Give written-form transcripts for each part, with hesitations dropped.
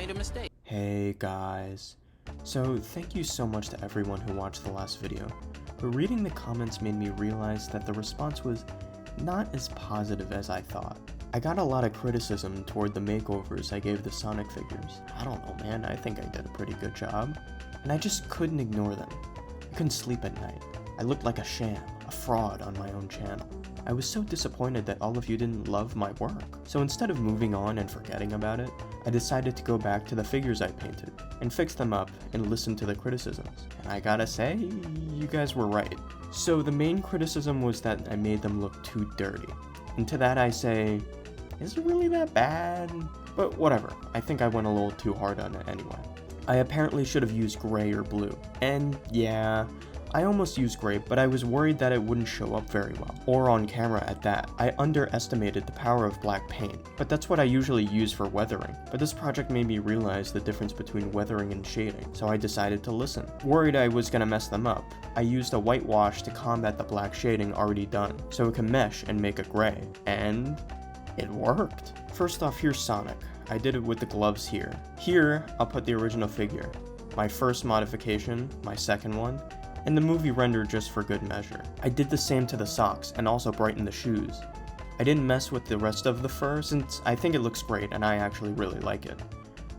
made a mistake. Hey guys. So thank you so much to everyone who watched the last video, but reading the comments made me realize that the response was not as positive as I thought. I got a lot of criticism toward the makeovers I gave the Sonic figures. I don't know, man, I think I did a pretty good job. And I just couldn't ignore them. I couldn't sleep at night. I looked like a sham, a fraud on my own channel. I was so disappointed that all of you didn't love my work. So instead of moving on and forgetting about it, I decided to go back to the figures I painted and fix them up and listen to the criticisms. And I gotta say, you guys were right. So the main criticism was that I made them look too dirty. And to that I say, is it really that bad? But whatever, I think I went a little too hard on it anyway. I apparently should have used gray or blue. And yeah, I almost used gray, but I was worried that it wouldn't show up very well, or on camera at that. I underestimated the power of black paint, but that's what I usually use for weathering. But this project made me realize the difference between weathering and shading, so I decided to listen. Worried I was gonna mess them up, I used a whitewash to combat the black shading already done, so it can mesh and make a gray, and it worked. First off, here's Sonic. I did it with the gloves here. Here, I'll put the original figure, my first modification, my second one, and the movie render just for good measure. I did the same to the socks and also brightened the shoes. I didn't mess with the rest of the fur since I think it looks great and I actually really like it.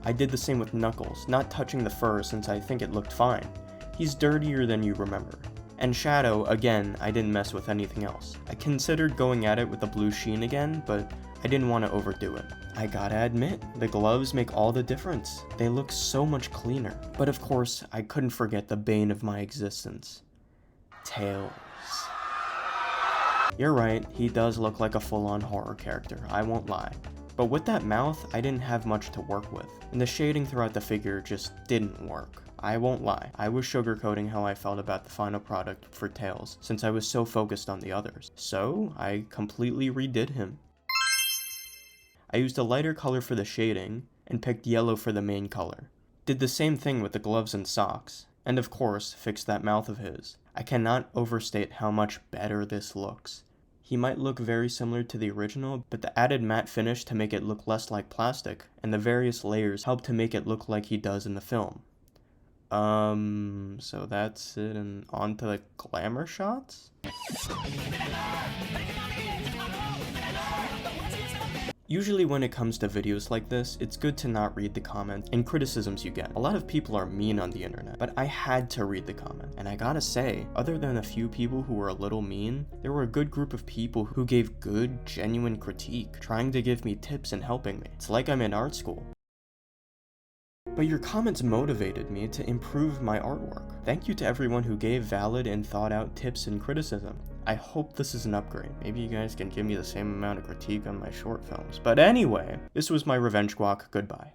I did the same with Knuckles, not touching the fur since I think it looked fine. He's dirtier than you remember. And Shadow, again, I didn't mess with anything else. I considered going at it with the blue sheen again, but I didn't want to overdo it. I gotta admit, the gloves make all the difference. They look so much cleaner. But of course, I couldn't forget the bane of my existence. Tails. You're right, he does look like a full-on horror character, I won't lie. But with that mouth, I didn't have much to work with, and the shading throughout the figure just didn't work. I won't lie, I was sugarcoating how I felt about the final product for Tails, since I was so focused on the others. So, I completely redid him. I used a lighter color for the shading, and picked yellow for the main color. Did the same thing with the gloves and socks, and of course, fixed that mouth of his. I cannot overstate how much better this looks. He might look very similar to the original, but the added matte finish to make it look less like plastic, and the various layers help to make it look like he does in the film. So that's it, and on to the glamour shots? Usually when it comes to videos like this, it's good to not read the comments and criticisms you get. A lot of people are mean on the internet, but I had to read the comment. And I gotta say, other than a few people who were a little mean, there were a good group of people who gave good, genuine critique, trying to give me tips and helping me. It's like I'm in art school. But your comments motivated me to improve my artwork. Thank you to everyone who gave valid and thought out tips and criticism. I hope this is an upgrade. Maybe you guys can give me the same amount of critique on my short films. But anyway, this was my revenge guac. Goodbye.